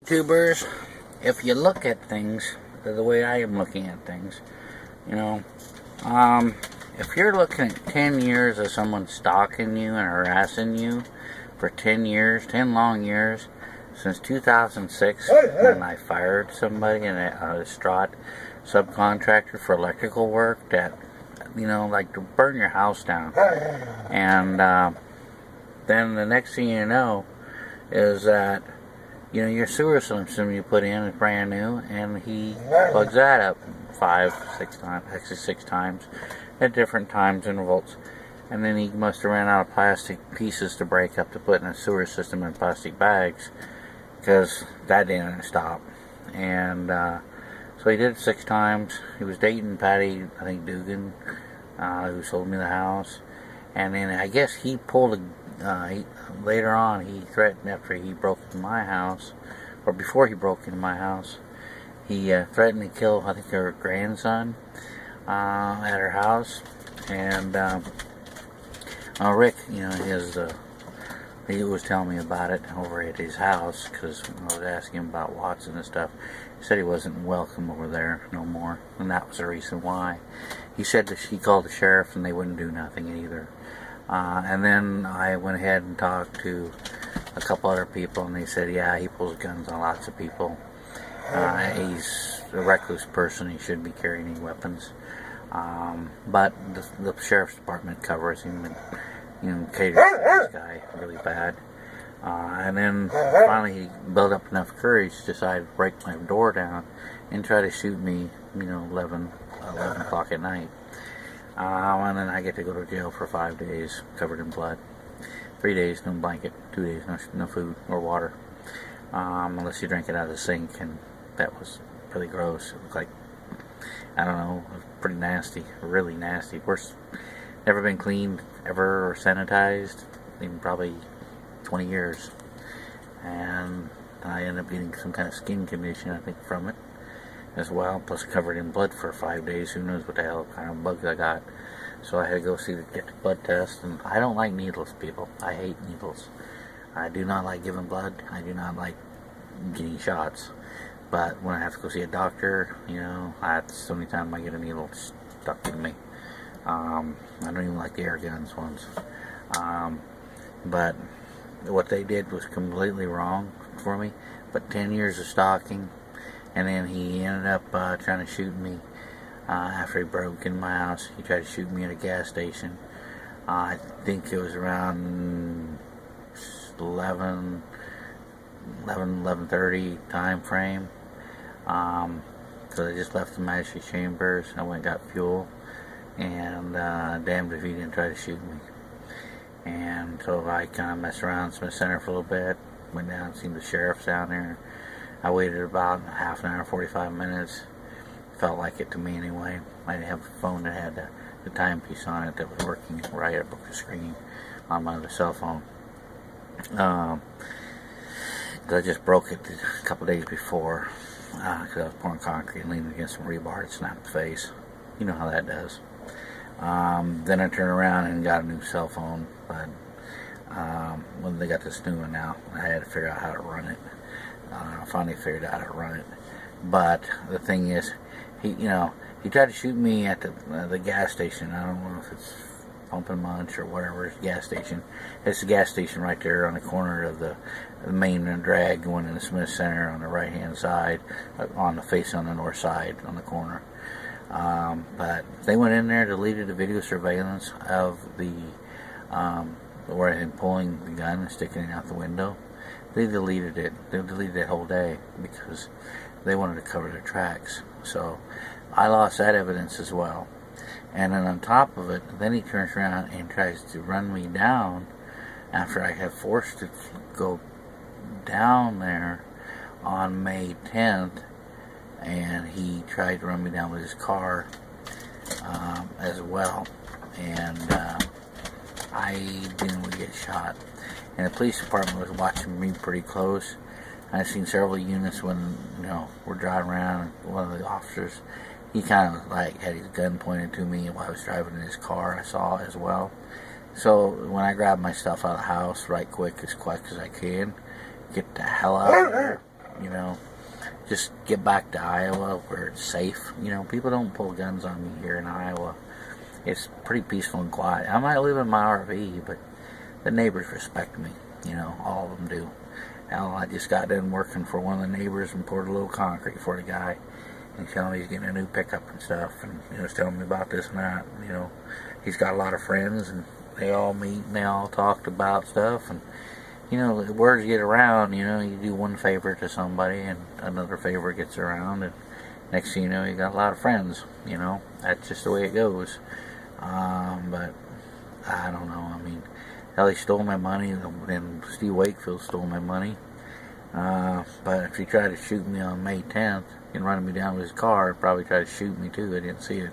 YouTubers, if you look at things the way I am looking at things, you know, if you're looking at 10 years of someone stalking you and harassing you for 10 years, 10 long years, since 2006 when I fired somebody and a distraught subcontractor for electrical work that, like to burn your house down. And then the next thing you know is that your sewer system you put in is brand new, and he plugs that up 5, 6 times, actually 6 times, at different times intervals. And then he must have ran out of plastic pieces to break up to put in a sewer system in plastic bags, because that didn't stop. And so he did it 6 times. He was dating Patty, I think Dugan, who sold me the house. And then I guess he pulled later on he threatened, after he broke into my house, or before he broke into my house, he threatened to kill, I think, her grandson at her house. And Rick, he was telling me about it over at his house, because I was asking him about Watson and stuff. He said he wasn't welcome over there no more, and that was the reason why. He said that he called the sheriff and they wouldn't do nothing either. And then I went ahead and talked to a couple other people, and they said, yeah, he pulls guns on lots of people. He's a reckless person. He shouldn't be carrying any weapons. But the sheriff's department covers him and caters to this guy really bad. And then finally he built up enough courage to decide to break my door down and try to shoot me, 11 o'clock at night. And then I get to go to jail for 5 days, covered in blood. 3 days, no blanket. 2 days, no food or water, unless you drink it out of the sink, and that was really gross. It looked like, I don't know, it was pretty nasty, really nasty. Worst, never been cleaned ever or sanitized in probably 20 years. And I ended up getting some kind of skin condition, I think, from it as well, plus covered in blood for 5 days. Who knows what the hell kind of bugs I got. So I had to go get the blood test. And I don't like needles, people. I hate needles. I do not like giving blood. I do not like getting shots. But when I have to go see a doctor, that's the only time I get a needle stuck in me. I don't even like the air guns ones. But what they did was completely wrong for me. But 10 years of stalking. And then he ended up trying to shoot me after he broke in my house. He tried to shoot me at a gas station. I think it was around 11:30 time frame. So I just left the magistrate chambers. I went and got fuel. And damned if he didn't try to shoot me. And so I kind of messed around Smith Center for a little bit. Went down and seen the sheriff's down there. I waited about half an hour, 45 minutes. Felt like it to me anyway. I didn't have a phone that had the timepiece on it that was working right. I broke the screen on my other cell phone. I just broke it a couple days before, because I was pouring concrete and leaning against some rebar. It snapped the face. You know how that does. Then I turned around and got a new cell phone. But when they got this new one now, I had to figure out how to run it. I finally figured out how to run it. But the thing is, he tried to shoot me at the gas station. I don't know if it's Pump and Munch or whatever gas station. It's the gas station right there on the corner of the main drag going into Smith Center on the right hand side, on the face on the north side on the corner. But they went in there, deleted the video surveillance of the where I had pulling the gun and sticking it out the window. They deleted it. They deleted that whole day because they wanted to cover their tracks. So I lost that evidence as well. And then on top of it, then he turns around and tries to run me down after I have forced to go down there on May 10th. And he tried to run me down with his car as well. And I didn't get shot. And the police department was watching me pretty close. I've seen several units when, we're driving around. One of the officers, he kind of had his gun pointed to me while I was driving in his car. I saw as well. So when I grabbed my stuff out of the house right quick as I can, get the hell out of there. you know, just get back to Iowa where it's safe. You know, people don't pull guns on me here in Iowa. It's pretty peaceful and quiet. I might live in my RV, but the neighbors respect me. You know, all of them do. Hell, I just got done working for one of the neighbors and poured a little concrete for the guy. And telling me he's getting a new pickup and stuff, and he was telling me about this and that. You know, he's got a lot of friends, and they all meet and they all talked about stuff. And you know, the words get around. You know, you do one favor to somebody, and another favor gets around, and next thing you know, you got a lot of friends. You know, that's just the way it goes. But I don't know. I mean, hell, he stole my money, and Steve Wakefield stole my money. But if he tried to shoot me on May 10th and running me down with his car, he'd probably try to shoot me too. I didn't see it.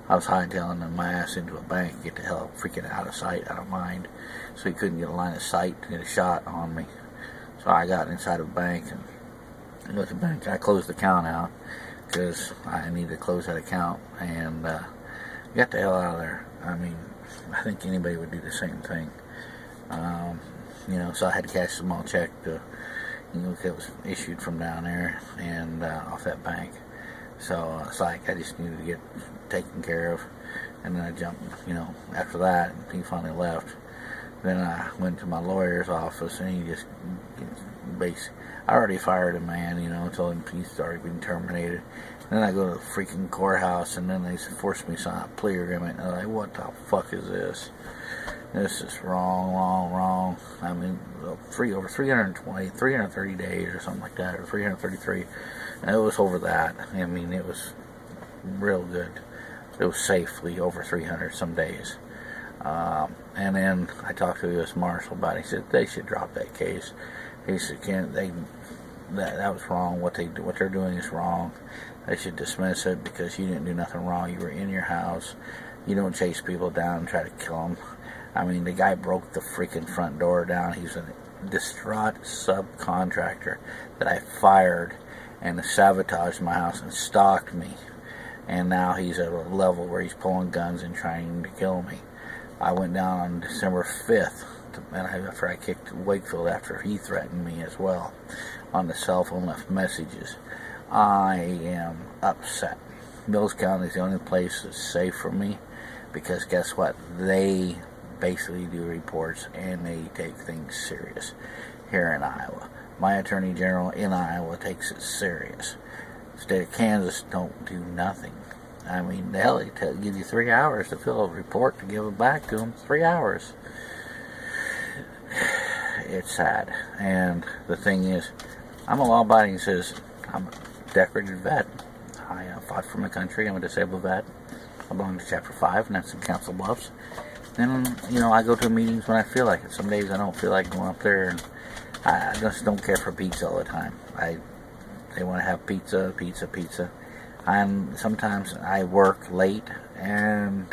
I was hightailing my ass into a bank, get the hell freaking out of sight, out of mind, so he couldn't get a line of sight to get a shot on me. So I got inside of a bank and with the bank, I closed the account out because I needed to close that account and got the hell out of there. I mean, I think anybody would do the same thing. You know, so I had to cash a small check to, you know, it was issued from down there and off that bank. So it's like I just needed to get taken care of, and then I jumped. You know, after that, he finally left. Then I went to my lawyer's office, and he just basically, I already fired a man. You know, told him he's already been terminated. Then I go to the freaking courthouse, and then they forced me to sign a plea agreement. And I'm like, what the fuck is this? This is wrong. I mean, over 330 days or something like that, or 333. And it was over that. I mean, it was real good. It was safely over 300 some days. And then I talked to the U.S. Marshal about it. He said they should drop that case. He said, that was wrong. What they're doing is wrong. They should dismiss it because you didn't do nothing wrong. You were in your house. You don't chase people down and try to kill them. I mean, the guy broke the freaking front door down. He's a distraught subcontractor that I fired and sabotaged my house and stalked me. And now he's at a level where he's pulling guns and trying to kill me. I went down on December 5th, after I kicked Wakefield after he threatened me as well on the cell phone, left messages. I am upset. Mills County is the only place that's safe for me because guess what? They basically do reports and they take things serious here in Iowa. My Attorney General in Iowa takes it serious. The state of Kansas don't do nothing. I mean, hell, they give you 3 hours to fill a report to give it back to them. 3 hours. It's sad. And the thing is, I'm a law-abiding citizen. I'm a decorated vet. I fought for my country. I'm a disabled vet. I belong to Chapter 5, and that's in Council Bluffs. And, you know, I go to meetings when I feel like it. Some days I don't feel like going up there, and I just don't care for pizza all the time. They want to have pizza. And sometimes I work late, and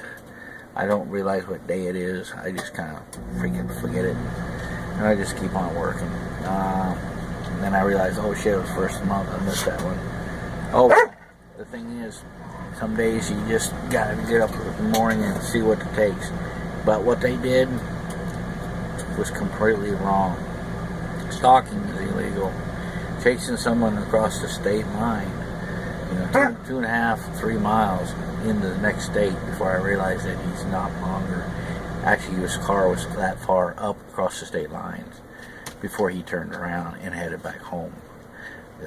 I don't realize what day it is. I just kind of freaking forget it, and I just keep on working. And then I realize, oh shit, it was first of the month. I missed that one. Oh, the thing is, some days you just gotta get up in the morning and see what it takes. But what they did was completely wrong. Stalking is illegal. Chasing someone across the state line, you know, 2.5, 3 miles into the next state before I realized that he's not longer. Actually, his car was that far up across the state lines before he turned around and headed back home.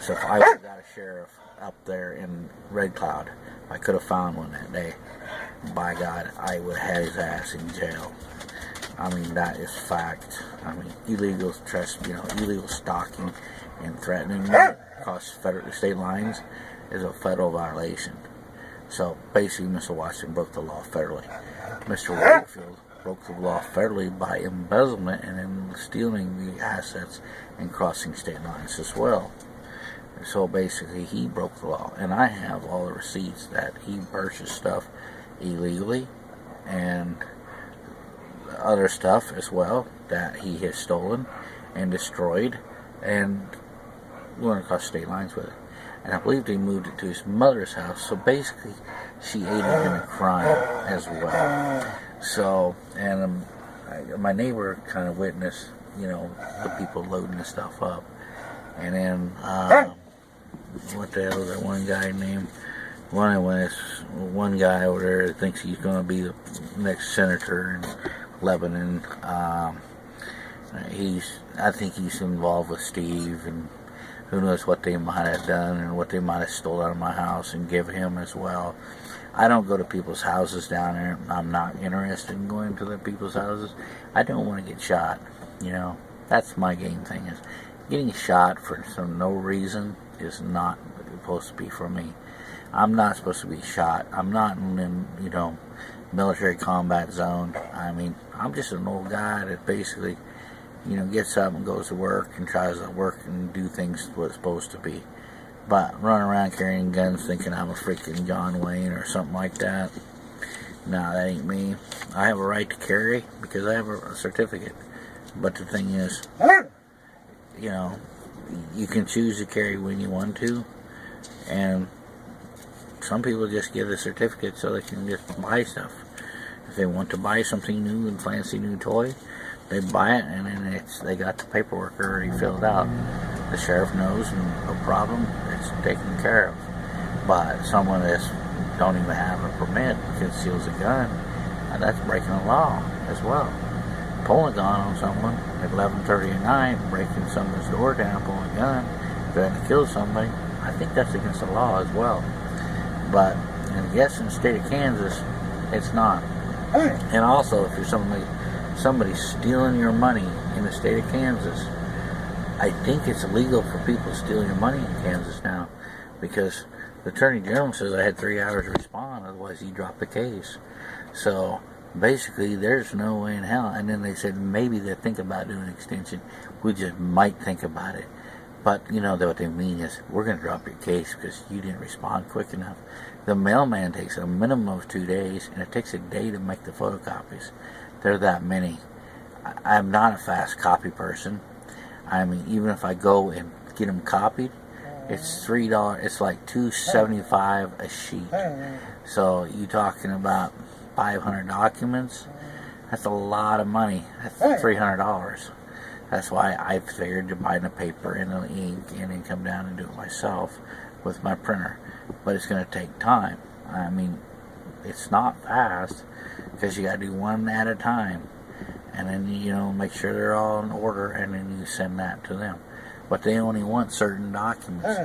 So if I would have got a sheriff up there in Red Cloud, I could have found one that day. By God, I would have had his ass in jail. I mean, that is fact. I mean, illegal stalking and threatening across federal state lines is a federal violation. So basically, Mr. Washington broke the law federally. Mr. Wakefield broke the law federally by embezzlement and then stealing the assets and crossing state lines as well. So basically, he broke the law, and I have all the receipts that he purchased stuff illegally and other stuff as well that he has stolen and destroyed and went across state lines with it. And I believe he moved it to his mother's house, so basically she aided in a crime as well. So, and my neighbor kind of witnessed, you know, the people loading the stuff up. And then, what the hell is that one guy named? One guy over there that thinks he's going to be the next senator in Lebanon. I think he's involved with Steve, and who knows what they might have done and what they might have stole out of my house and give him as well. I don't go to people's houses down there. I'm not interested in going to the people's houses. I don't want to get shot. That's my game thing. Is getting shot for no reason is not supposed to be for me. I'm not supposed to be shot. I'm not in military combat zone. I mean, I'm just an old guy that basically gets up and goes to work and tries to work and do things what it's supposed to be. But running around carrying guns thinking I'm a freaking John Wayne or something like that, no, that ain't me. I have a right to carry because I have a certificate. But the thing is, you can choose to carry when you want to, and some people just get a certificate so they can just buy stuff. If they want to buy something new and fancy new toy, they buy it, and then they got the paperwork already filled out. The sheriff knows, and no problem, it's taken care of. But someone that don't even have a permit conceals a gun, that's breaking the law as well. Pulling a gun on someone at 11:30 at night, breaking someone's door down, pulling a gun, trying to kill somebody, I think that's against the law as well. But I guess in the state of Kansas, it's not. And also, if you're somebody stealing your money in the state of Kansas, I think it's illegal for people to steal your money in Kansas now, because the Attorney General says I had 3 hours to respond, otherwise he dropped the case. So basically, there's no way in hell. And then they said maybe they think about doing an extension. We just might think about it. But what they mean is we're going to drop your case because you didn't respond quick enough. The mailman takes a minimum of 2 days, and it takes a day to make the photocopies. There are that many. I'm not a fast copy person. I mean, even if I go and get them copied, it's $3. It's like $2.75 a sheet. So you talking about 500 documents? That's a lot of money. That's $300. That's why I figured to buy the paper and the ink and then come down and do it myself with my printer. But it's going to take time. I mean, it's not fast because you got to do one at a time. And then, make sure they're all in order, and then you send that to them. But they only want certain documents.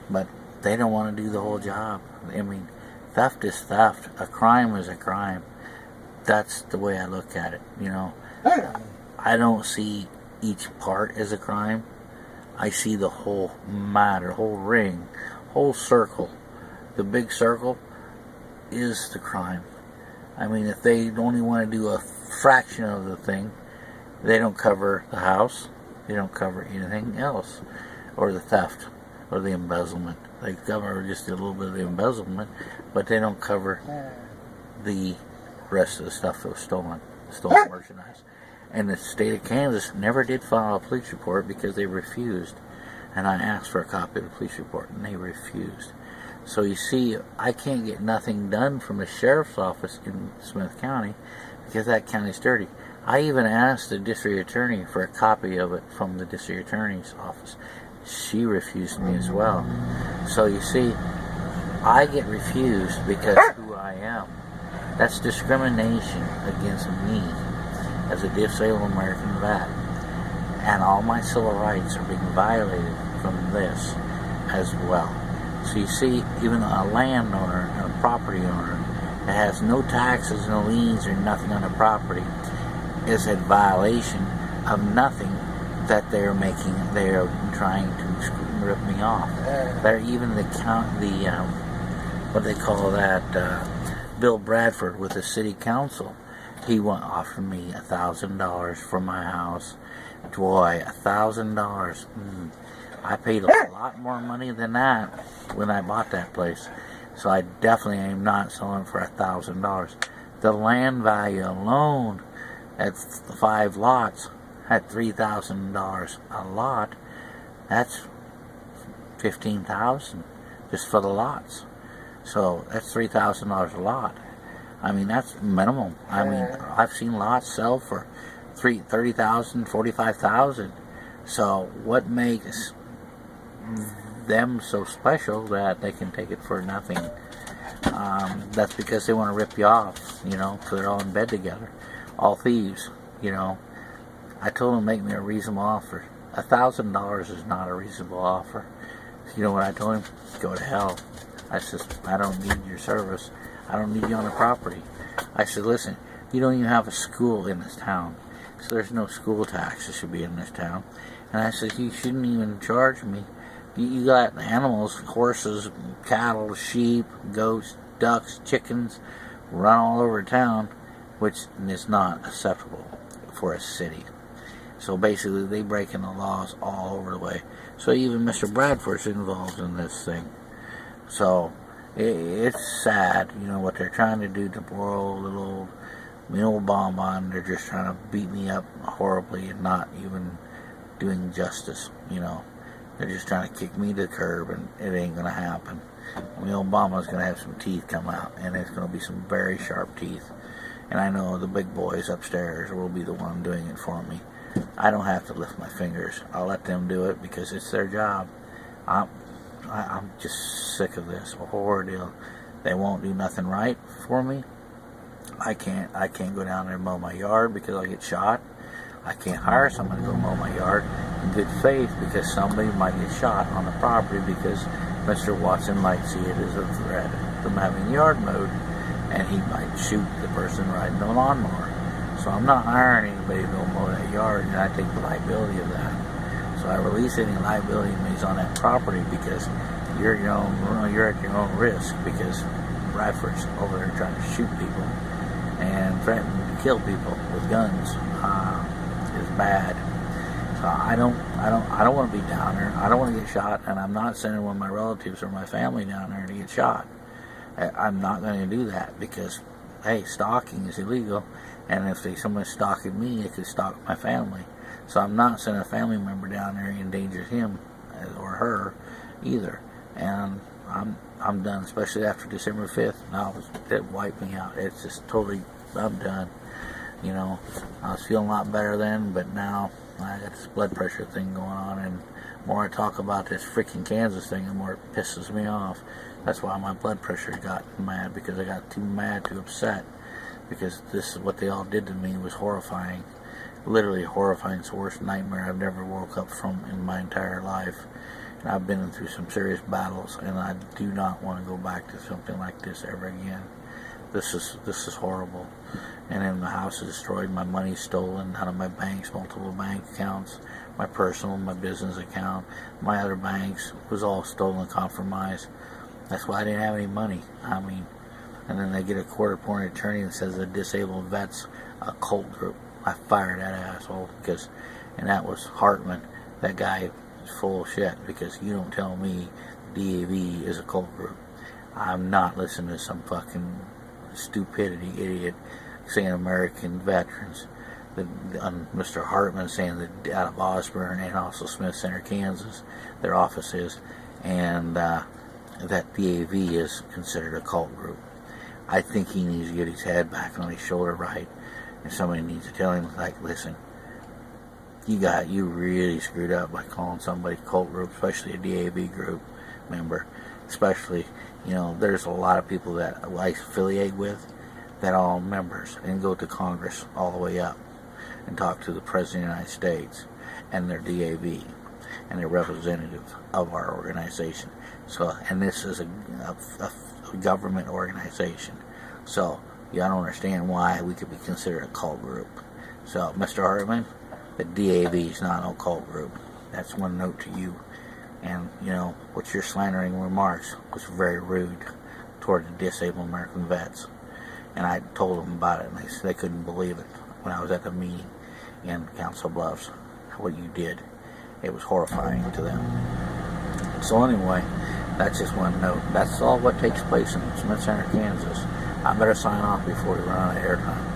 But they don't want to do the whole job. I mean, theft is theft. A crime is a crime. That's the way I look at it, I don't see each part as a crime. I see the whole matter, whole ring, whole circle. The big circle is the crime. I mean, if they only want to do a fraction of the thing, they don't cover the house, they don't cover anything else, or the theft, or the embezzlement. They cover just a little bit of the embezzlement, but they don't cover the rest of the stuff that was stolen merchandise. And the state of Kansas never did file a police report because they refused. And I asked for a copy of the police report, and they refused. So you see, I can't get nothing done from the sheriff's office in Smith County because that county's dirty. I even asked the district attorney for a copy of it from the district attorney's office. She refused me as well. So you see, I get refused because of who I am. That's discrimination against me as a disabled American vet. And all my civil rights are being violated from this as well. So you see, even a landowner, a property owner that has no taxes, no liens, or nothing on the property is a violation of nothing that they're making. They're trying to rip me off. They're even what they call that, Bill Bradford with the city council. He offered me $1,000 for my house. Boy, $1,000. I paid a lot more money than that when I bought that place. So I definitely am not selling for $1,000. The land value alone at 5 lots at $3,000 a lot. That's $15,000 just for the lots. So that's $3,000 a lot. I mean, that's minimum. I mean, I've seen lots sell for $30,000, $45,000. So what makes them so special that they can take it for nothing. That's because they want to rip you off, because they're all in bed together. All thieves, I told them to make me a reasonable offer. $1,000 is not a reasonable offer. You know what I told him? Go to hell. I said, I don't need your service. I don't need you on the property. I said, listen, you don't even have a school in this town, so there's no school tax that should be in this town. And I said, you shouldn't even charge me. You got animals, horses, cattle, sheep, goats, ducks, chickens, run all over town, which is not acceptable for a city. So basically, they breaking the laws all over the way. So even Mr. Bradford's involved in this thing. So it's sad, what they're trying to do to poor old bonbon. They're just trying to beat me up horribly and not even doing justice. They're just trying to kick me to the curb, and it ain't gonna happen. Obama's gonna have some teeth come out, and it's gonna be some very sharp teeth. And I know the big boys upstairs will be the one doing it for me. I don't have to lift my fingers. I'll let them do it because it's their job. I'm just sick of this whole deal. They won't do nothing right for me. I can't go down there and mow my yard because I'll get shot. I can't hire someone to go mow my yard in good faith because somebody might get shot on the property because Mr. Watson might see it as a threat from having yard mowed, and he might shoot the person riding the lawnmower. So I'm not hiring anybody to go mow that yard, and I take the liability of that. So I release any liability monies on that property because you're at your own risk, because Bradford's over there trying to shoot people and threatening to kill people with guns is bad. So I don't want to be down there. I don't want to get shot, and I'm not sending one of my relatives or my family down there to get shot. I'm not going to do that because, hey, stalking is illegal, and if someone's stalking me, it could stalk my family. So I'm not sending a family member down there and endanger him or her either. And I'm done, especially after December 5th. Now it wiped me out. It's just totally, I'm done. I was feeling a lot better then, but now I got this blood pressure thing going on, and the more I talk about this freaking Kansas thing, the more it pisses me off. That's why my blood pressure got mad, because I got too mad, too upset, because this is what they all did to me was horrifying. Literally horrifying. It's the worst nightmare I've never woke up from in my entire life. And I've been through some serious battles, and I do not want to go back to something like this ever again. This is horrible. And then the house is destroyed, my money stolen out of my banks, multiple bank accounts, my personal, my business account, my other banks was all stolen and compromised. That's why I didn't have any money. And then they get a court-appointed attorney that says the disabled vets a cult group. I fired that asshole and that was Hartman. That guy is full of shit, because you don't tell me D.A.V is a cult group. I'm not listening to some fucking stupidity idiot saying American veterans. Mr. Hartman saying that out of Osborne and also Smith Center, Kansas, their office is, and that D.A.V is considered a cult group. I think he needs to get his head back on his shoulder right, and somebody needs to tell him, like, listen, you really screwed up by calling somebody cult group, especially a D.A.V group member. Especially, there's a lot of people that I affiliate with that are all members and go to Congress all the way up and talk to the President of the United States, and they're D.A.V, and they're representative of our organization. So, and this is a government organization. So, I don't understand why we could be considered a cult group. So, Mr. Hartman, the D.A.V is not a cult group. That's one note to you. And, what your slandering remarks was very rude toward the disabled American vets. And I told them about it, and they couldn't believe it when I was at the meeting in Council Bluffs, what you did. It was horrifying to them. So anyway, that's just one note. That's all what takes place in Smith Center, Kansas. I better sign off before we run out of airtime.